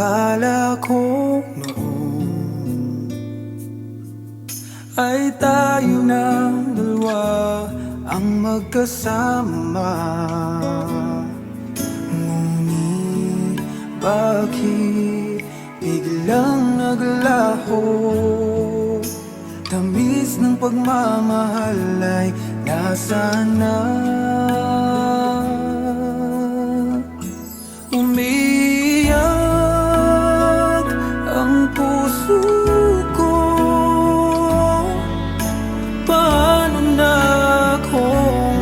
Akala ko noon ay tayo ng dalawa ang magkasama. Ngunit bakit biglang naglaho? Tamis ng pagmamahal ay nasaan na? Umiyak ang puso ko. Paano na ako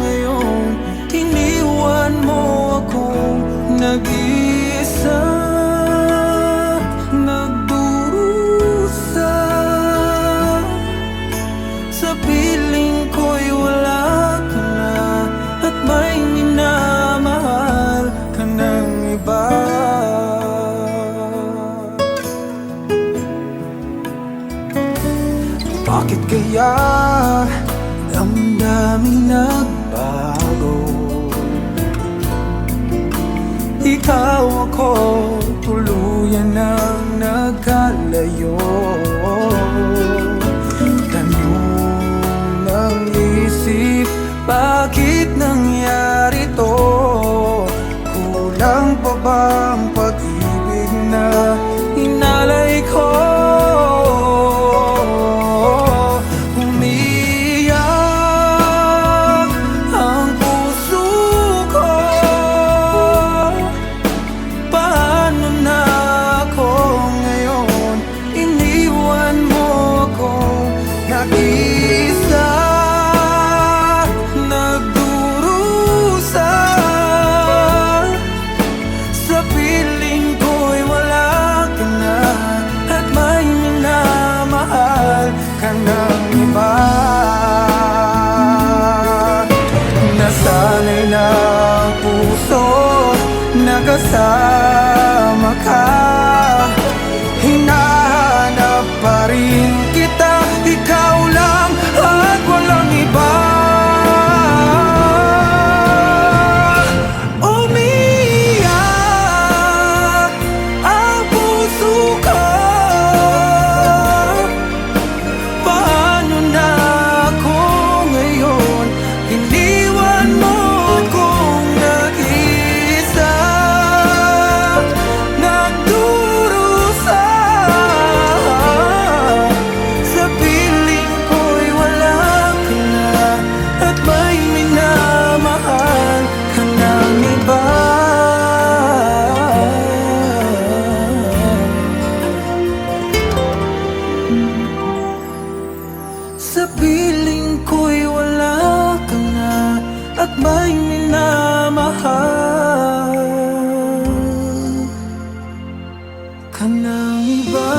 ngayon? Iniwan mo akong nag-iisa, nagdurusa. Sa piling ko'y wala ka na, at may minamahal ka ng iba. Bakit kaya damdamin nagbago? Ikaw ako, tuluyan nang nagkalayo. Tanong ng isip, bakit nangyari to? Kulang pa bang pag-ibig na inalay ko? Umiyak ang puso ko. Paano na ako ngayon? Iniwan mo ako nag-isa, nagdurusa. Sa piling ko'y wala ka na, at may minamahal ka ng iba. Nasanay na ang puso, nakasama ka. Hinahanap pa rin kita, ikaw lang at walang iba. Umiyak ang puso ko. Paano na ako ngayon? Iniwan mo akong nag-isa, nagdurusa. Sa piling ko'y wala ka na, at may minamahal ka ng iba. Sa piling ko'y wala ka na, at may minamahal ka ng iba.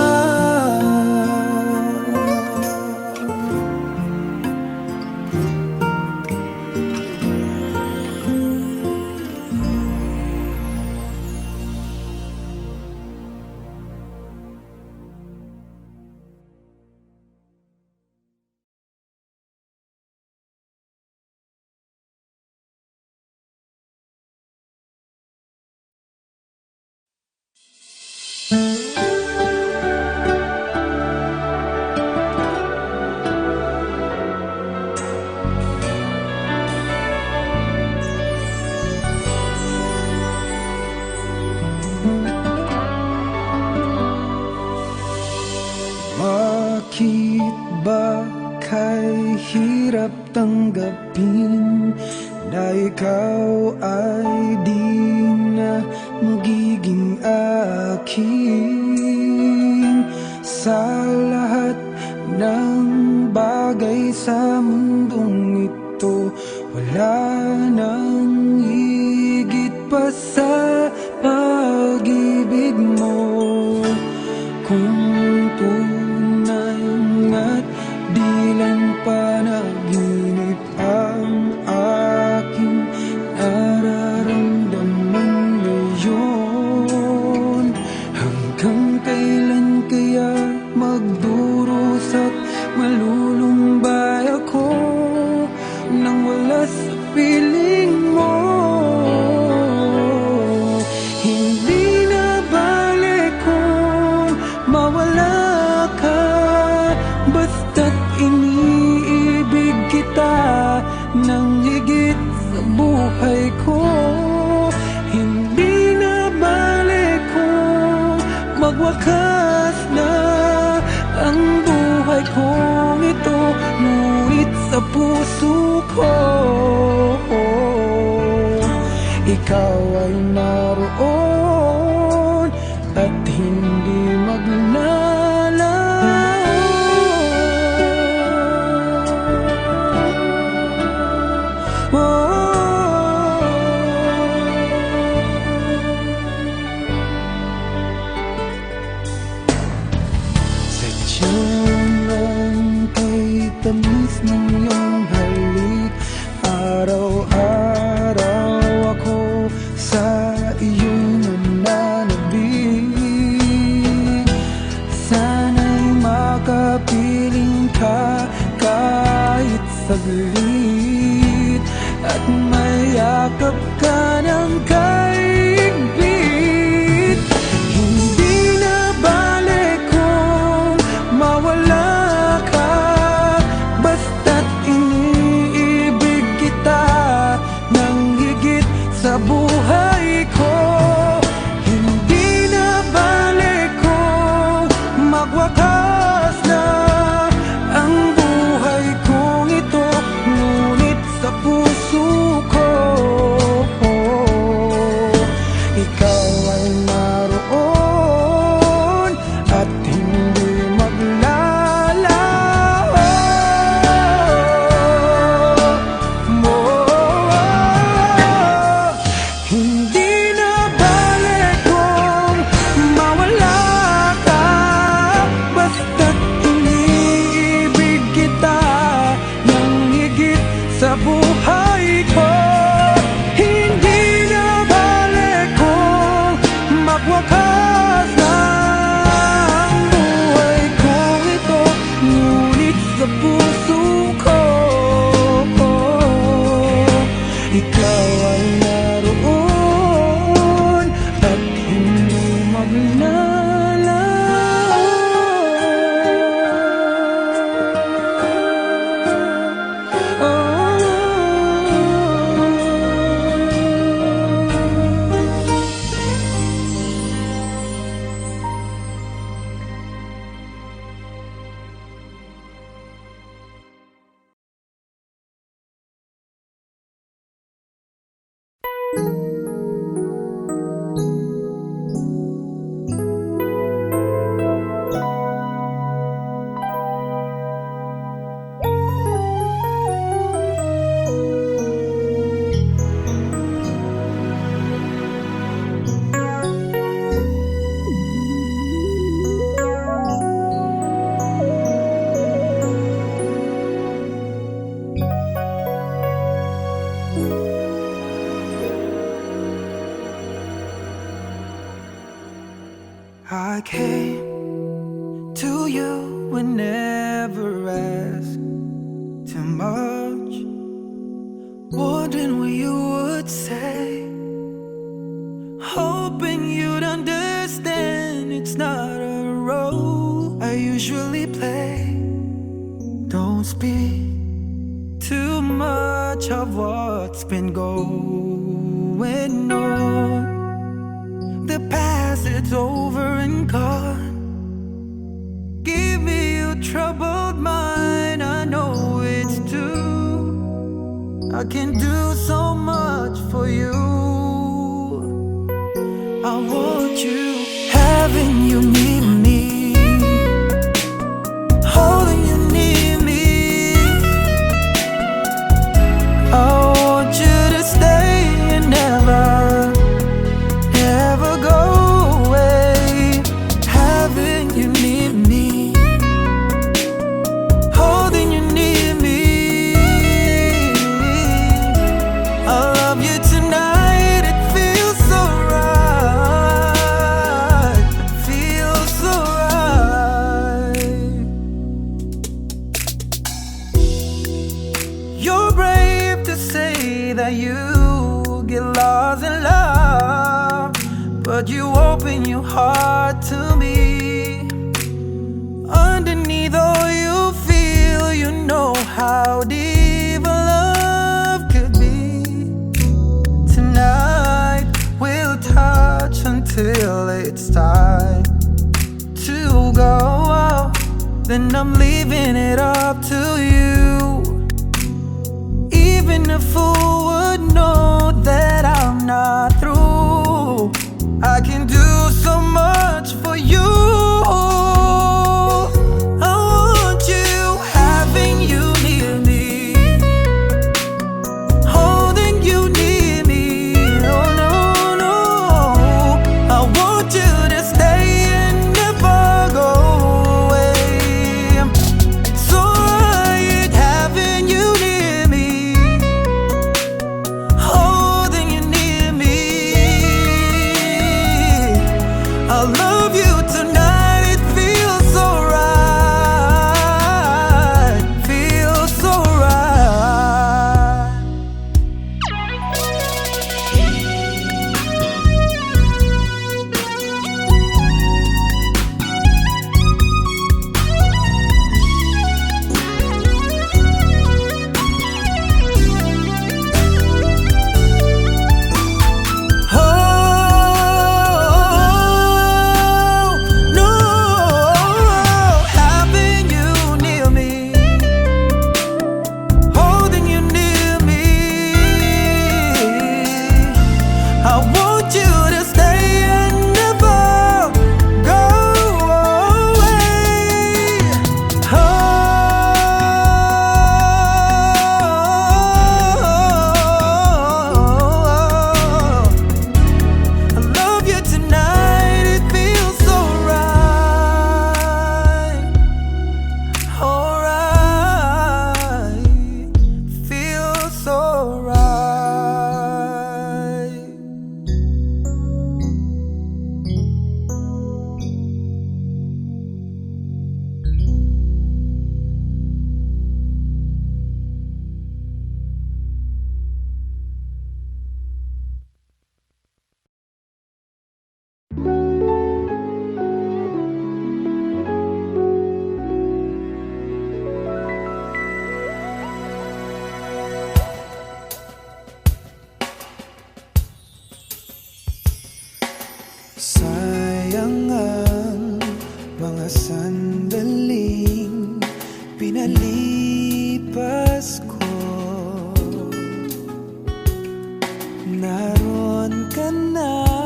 Bakit ba kay hirap tanggapin na ikaw ay di na magiging akin? Sa lahat ng bagay sa mundong ito, wala nang higit pa sa pag-ibig mo. Kung tunay nga't di lang panaginip ang aking nararamdaman ngayon, hanggang kailan kaya magdurusa't malulumbay ako nang wala sa piling wakas na ang buhay kong ito, ngunit sa puso ko ikaw ay naroon at hindi maglalaho. Sadyang kay tamis ng iyong halik, araw-araw ako sa iyong nananabik. Sana'y makapiling ka kahit saglit, at mayakap ka ng kaigpit. Hindi na bale kung mawala ka, basta't iniibig kita ng higit sa buhay ko. Hindi na bale kung magwakas na ang buhay kong ito, ngunit sa puso ko ikaw ay naroon at hindi maglalaho. Hindi na bale kung mawala ka, basta't iniibig kita ng higit sa buhay ko. Hindi na bale kung magwakas na ang buhay kong ito, ngunit sa puso ko ikaw ay naroon at hindi maglalaho. I came to you and never asked too much, wondering what you would say, hoping you'd understand it's not a role I usually play. Don't speak too much of what's been going on. The past, it's over and gone. Give me your troubled mind, I know it's true. I can do so much for you. I want you, having you near me, holding you near me. I want you to stay and never, never go away. Having you near me, holding you near me. I love you tonight, it feels so right, feels so right. You're brave to say that you get lost in love, but you open your heart to me. Underneath all you feel, you know how deep a love could be. Tonight we'll touch until it's time. then I'm leaving it up to you. Even a fool would know that I'm not through. I can do so much for you. I want you, having you near me, holding you near me. Oh no, no, I want you to stay and never go away. So right, having you near me, holding you near me. I love you tonight, it feels so right, feels so right. Oh, no, having you near me, holding you near me. I want you to stay and never go away. Oh, I love you tonight, it feels so right. Alright, feels so right. Sayang ang mga sandaling pinalipas ko. Naroon ka na,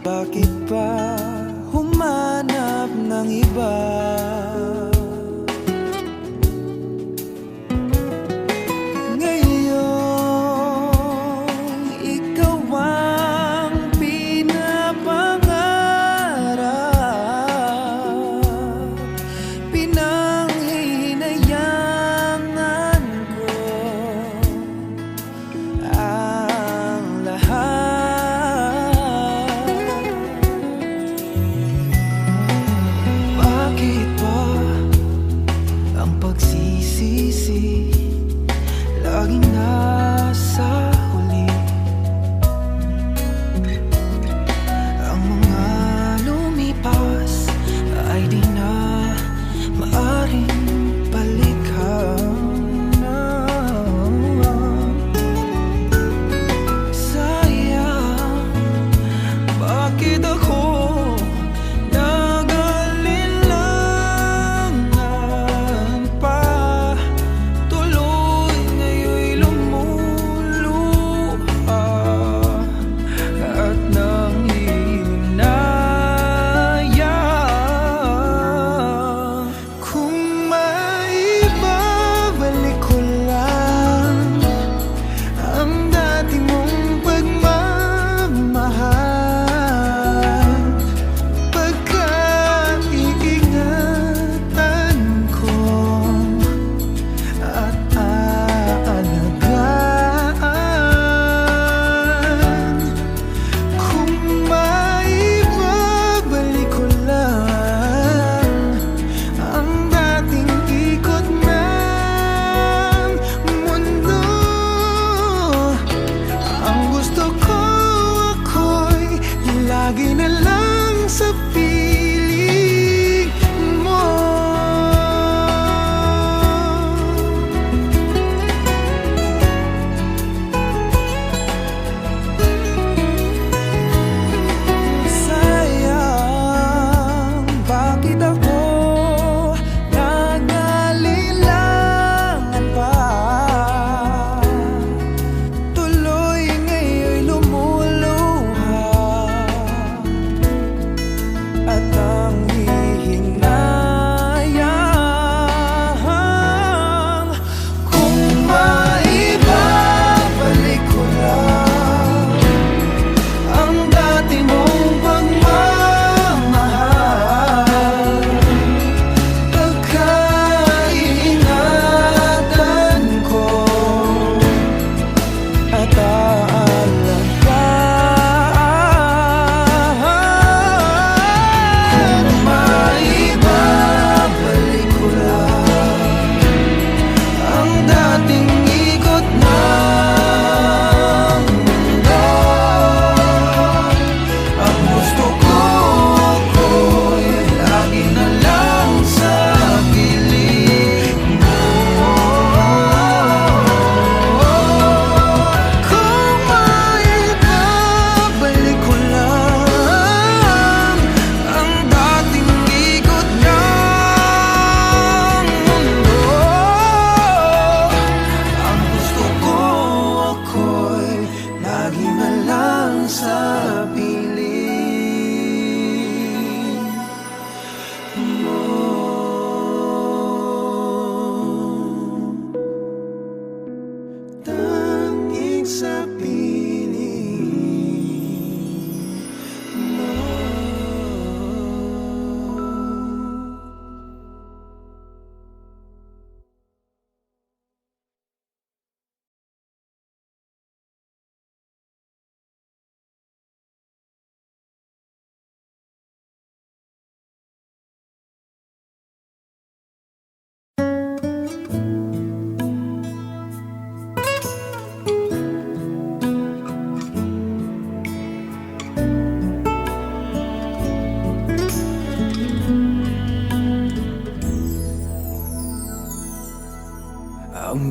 bakit pa humanap ng iba? Ngayon, ikaw ang pinapangarap, pinanghihinayangan ko ang lahat. Bakit ba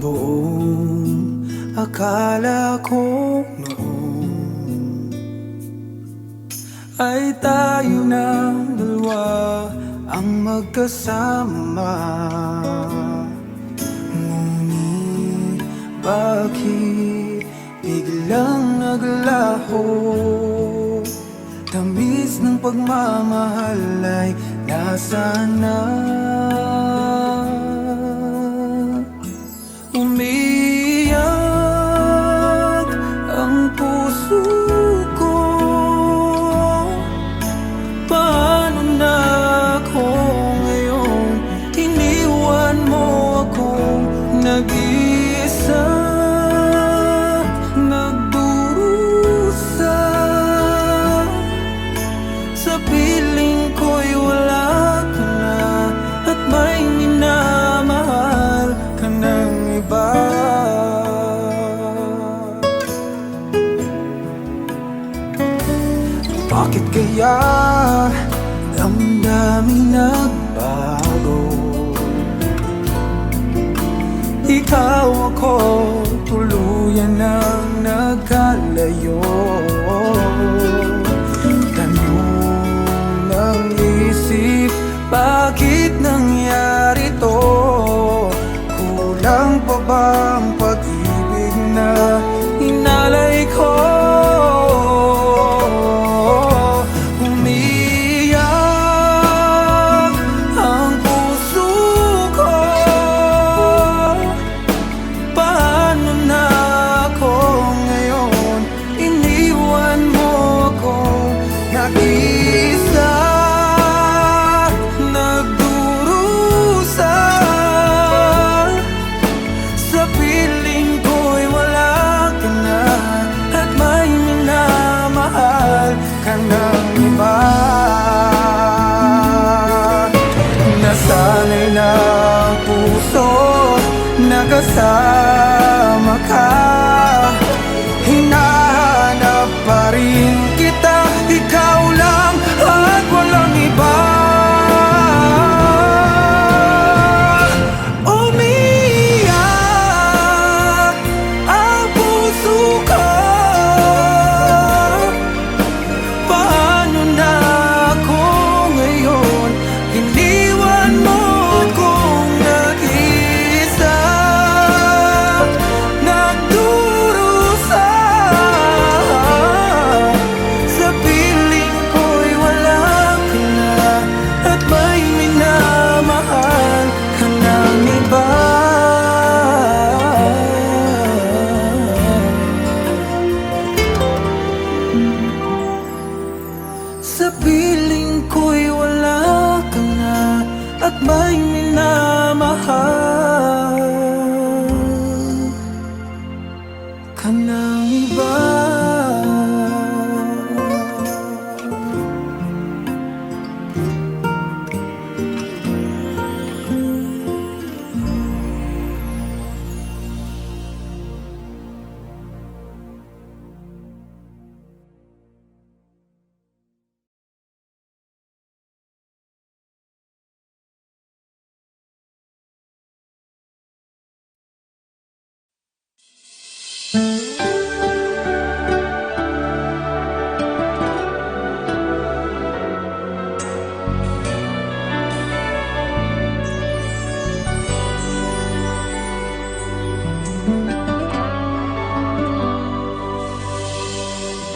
buong akala ko noon ay tayo ng dalawa ang magkasama. Ngunit bakit biglang naglaho? Tamis ng pagmamahal ay nasaan na? Umiyak ang puso ko. Paano na ako ngayon? Iniwan mo akong nag-iisa, nagdurusa. Sa piling ko'y wala ka na, at may minamahal ka ng iba. Bakit kaya damdamin nagbago? Ikaw ako, tuluyan nang nagkalayo. Tanong ng isip, bakit nangyari to? Kulang pa ba ang pag-ibig na inalay ko? Umiyak ang puso ko. Paano na ako ngayon? Iniwan mo ako nag-isa, nagdurusa. Sa piling ko'y wala ka na, at may minamahal ka ng iba. Nasanay na ang puso, nakasama ka. Hinahanap pa rin kita, ikaw lang at walang iba. Umiyak ang puso ko. Paano na ako ngayon? Iniwan mo akong nag-isa, nagdurusa. Sa piling ko'y wala ka na, at may minamahal ka ng iba. Sa piling ko'y wala ka na, at may minamahal ka ng iba.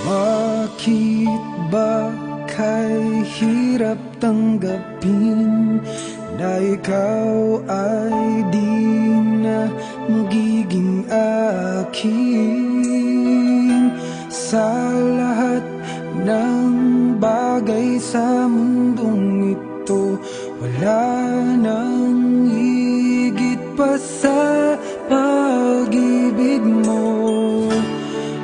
Bakit ba kay hirap tanggapin na ikaw ay di na magiging akin? Sa lahat ng bagay sa mundong ito, wala nang higit pa sa pag-ibig mo.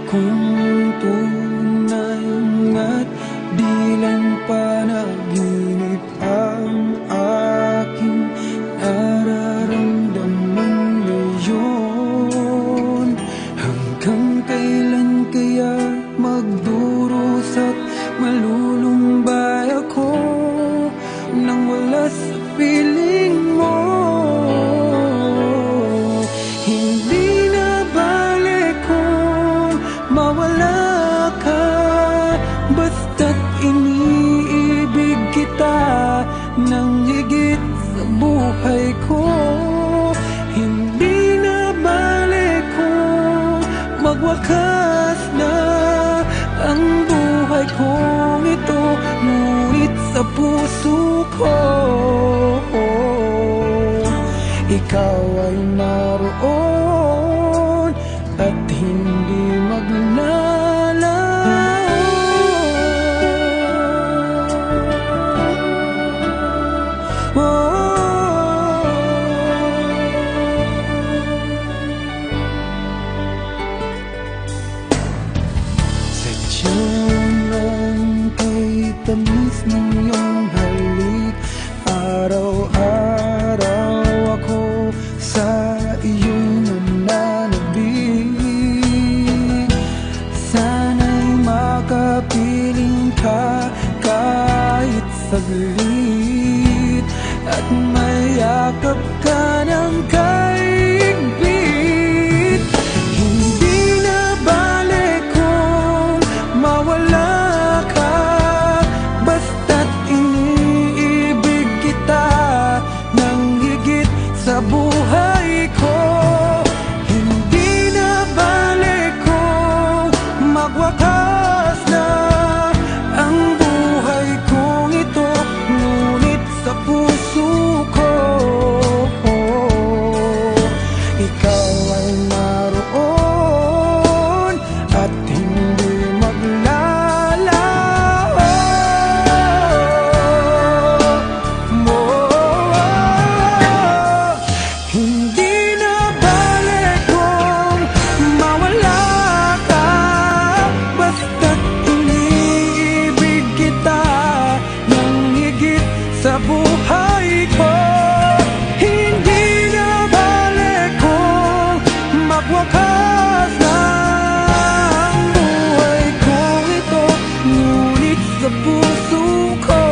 Kung tunay nga't di lang panaginip ang aking nararamdaman ngayon, hanggang kailan kaya magdurusa't malulumbay ako nang wala sa piling mo? Hindi ng higit sa buhay ko. Hindi na balik kung magwakas na ang buhay kong ito, ngunit sa puso ko ikaw ay naroon at hindi maglalaho. Sadyang kay tamis ng iyong halik, araw-araw ako sa iyong nananabik. Sana'y makapiling ka kahit saglit, at mayakap ka ng kaigpit. Hindi na balik kung mawala ka, basta't iniibig kita ng higit sa buhay ko. Hindi na balik kung magwakas na ang buhay kong ito, ngunit sa puso ko ikaw ay naroon at hindi maglalaho. Hindi na balik kung mawala ka, basta't iniibig kita ng higit sa buhay ko. Hindi na balik kung magwakas na ang buhay kong ito, ngunit sa puso ko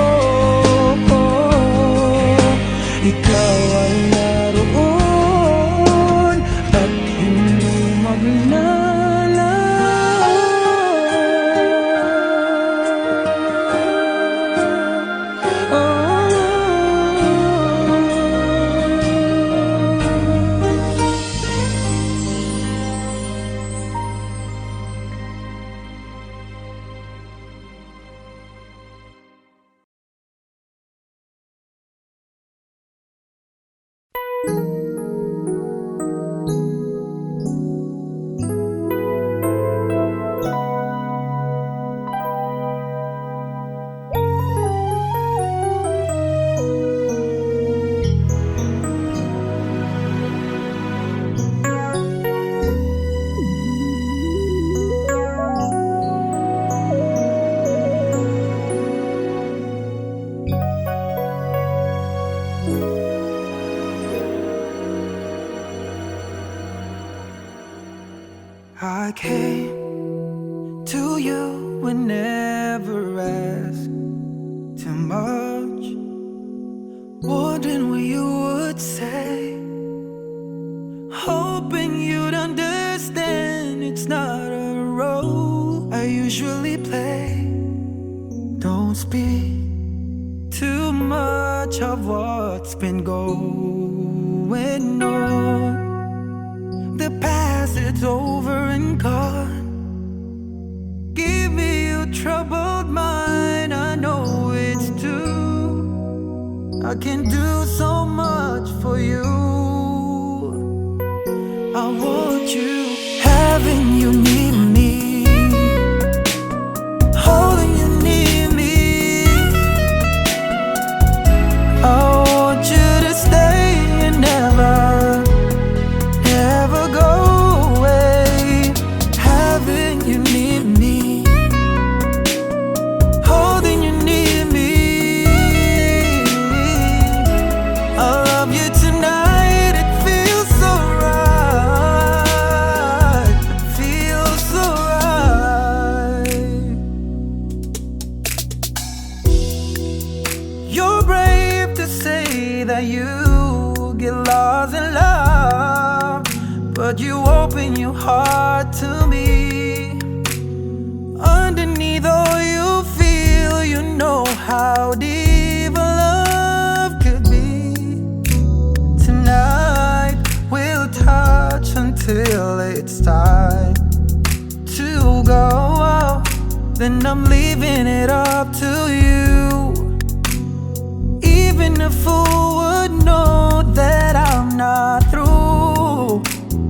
ikaw ay naroon at hindi maglalaho. I came to you and never asked too much, wondering what you would say, hoping you'd understand it's not a role I usually play. Don't speak too much of what's been going on. The past, it's over and gone. Give me your troubled mind, I know it's true. I can do so much for you. I want you, having you near me, holding you near me. I want you to stay and never, never go away. Having you near me, holding you near me. I love you tonight, it feels so right, feels so right. You're brave to say that you get lost in love, but you open your heart to me. Underneath all you feel, you know how deep I love a fool would know that I'm not through.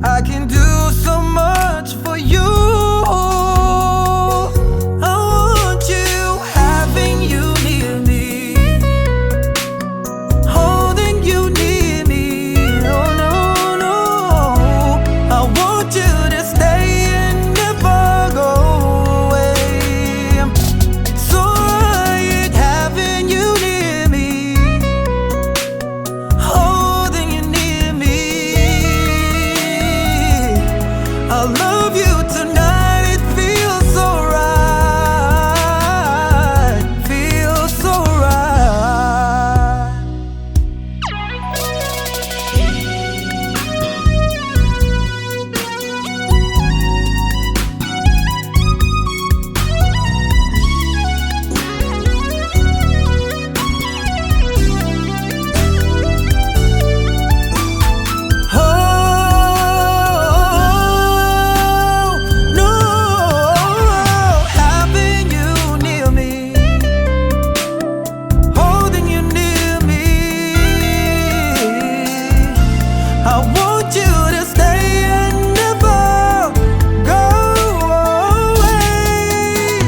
I can do so much for you. I want you, having you near me, holding you near me. Oh no, no, I want you to stay and never go away. So right, having you near me, holding you near me. I love you tonight, it feels so right, feels so right. Oh no, having you near me, holding you near me. I want you to stay and never go away.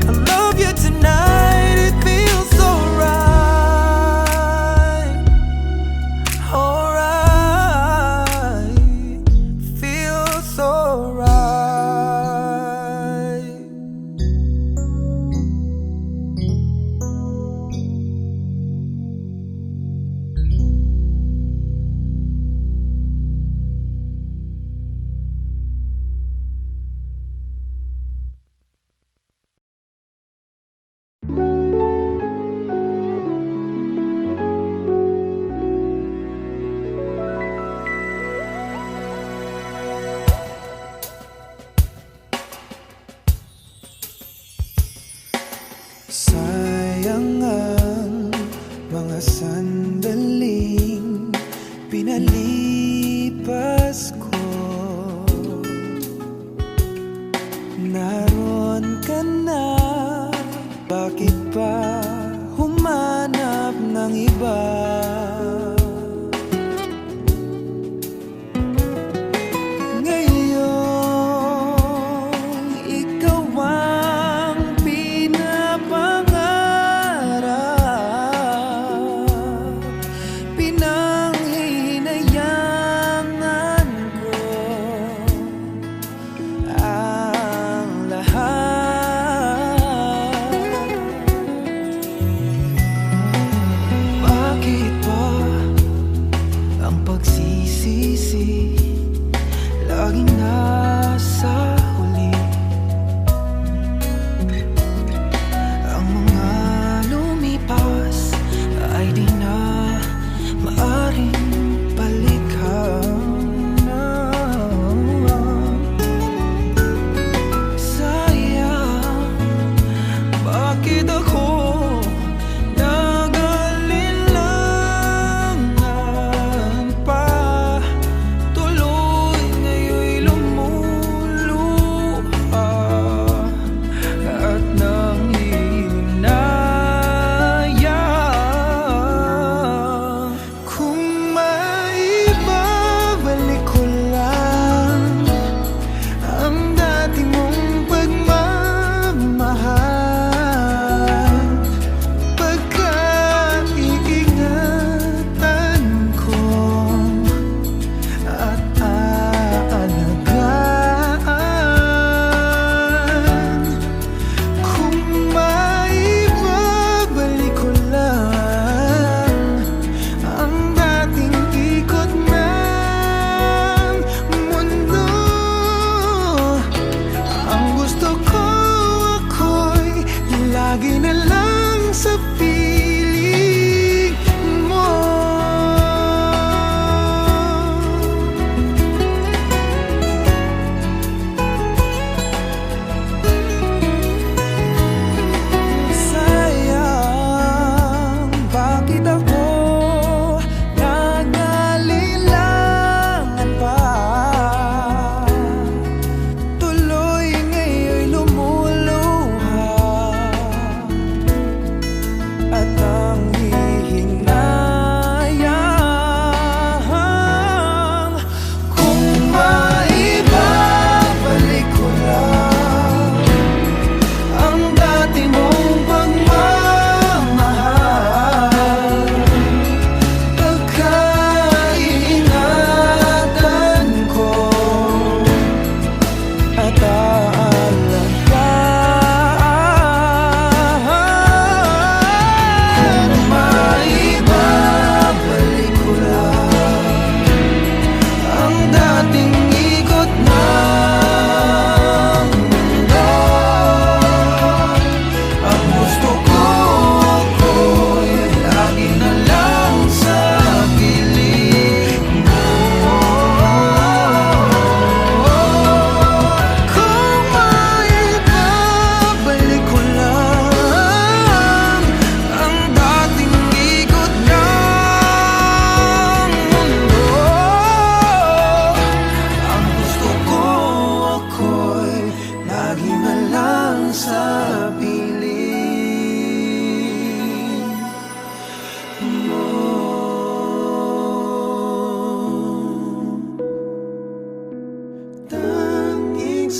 I love you tonight, it feels so right. Alright, feels so right. Sayang ang mga sandaling pinalipas ko. Naroon ka na, bakit pa humanap ng iba? Ngayon, ikaw ang pinapangarap, pinanghihinayangan ko ang lahat. Bakit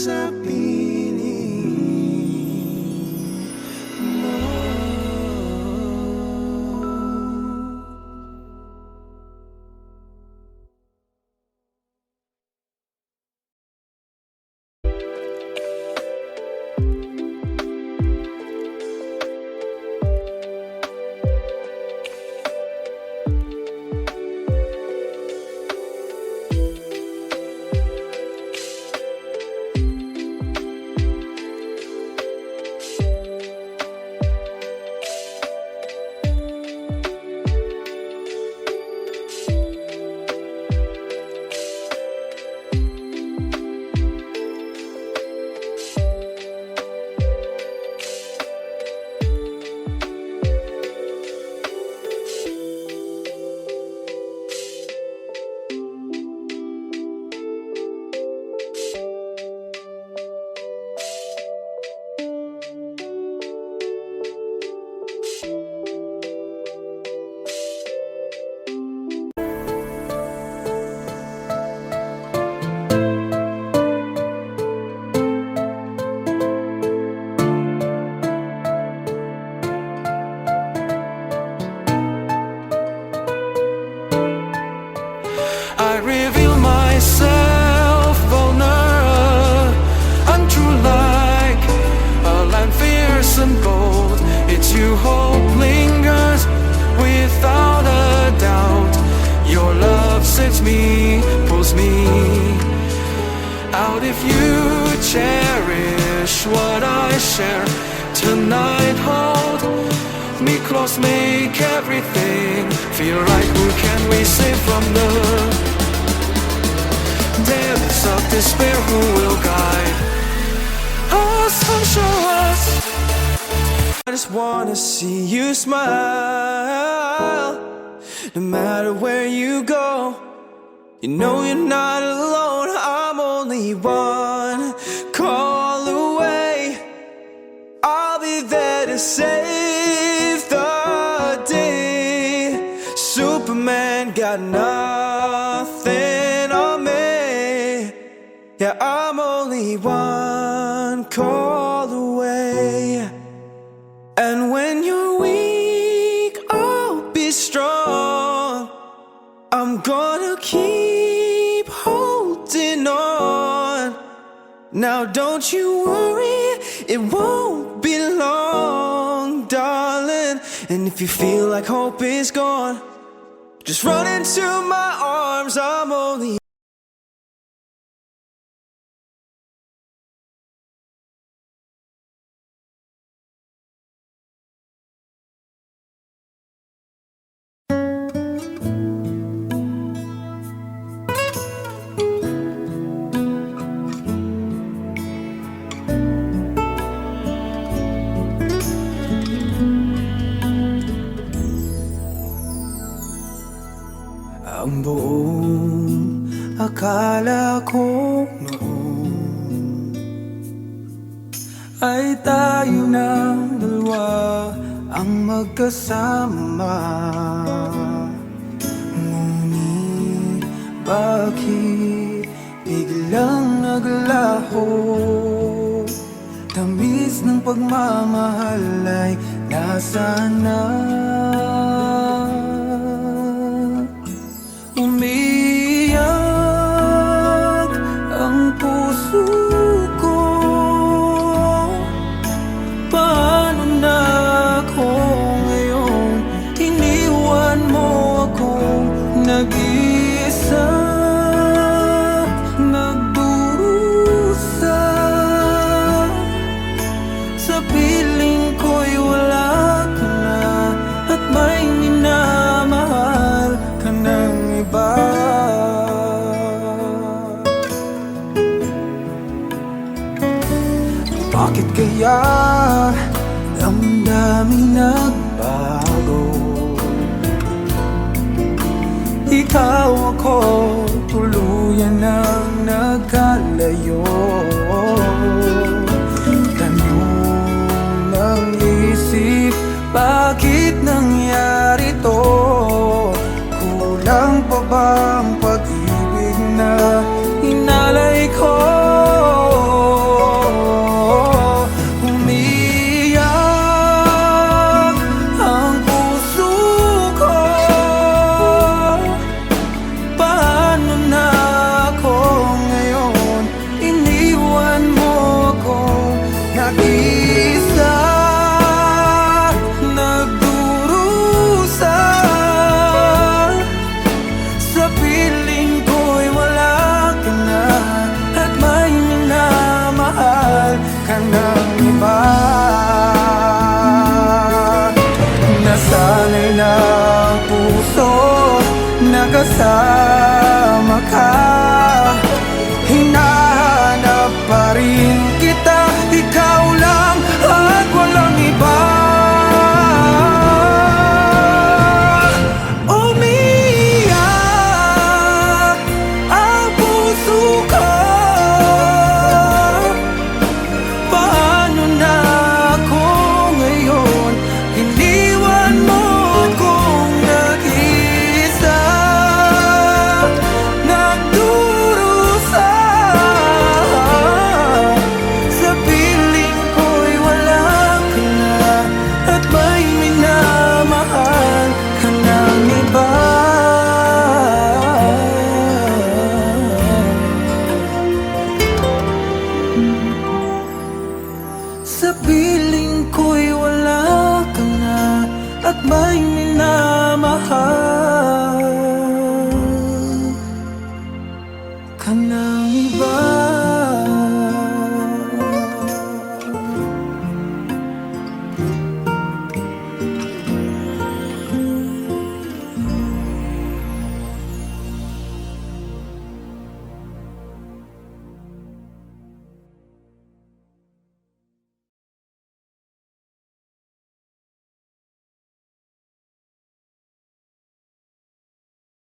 sa piling mo. I reveal myself vulnerable, untrue like a land fierce and bold. It's you, hope lingers without a doubt. Your love sets me, pulls me out. If you cherish what I share tonight, hold me close, make everything feel right. Who can we save from the depths of despair? Who will guide us and show us? I just wanna see you smile, no matter where you go. You know you're not alone. I'm only one call away. I'll be there to save the day. Superman got nothing on me. Yeah, I'm only one call away. And when you're weak, I'll be strong. I'm gonna keep holding on. Now don't you worry, it won't be long, darling. And if you feel like hope is gone, just run into my arms. I'm only ang buong akala ko noon ay tayo ng dalawa ang magkasama. Ngunit bakit biglang naglaho? Tamis ng pagmamahal ay nasaan na? Umiyak ang puso ko. Paano na ako ngayon? Iniwan mo akong nag-iisa, nagdurusa. Sa piling ko'y wala ka na, at may minamahal ka ng iba. Bakit kaya damdamin nagbago? Ikaw ako, tuluyan nang nagkalayo. Tanong ng isip, bakit nangyari to? Kulang pa bang pag-ibig na inalay ko? Buy me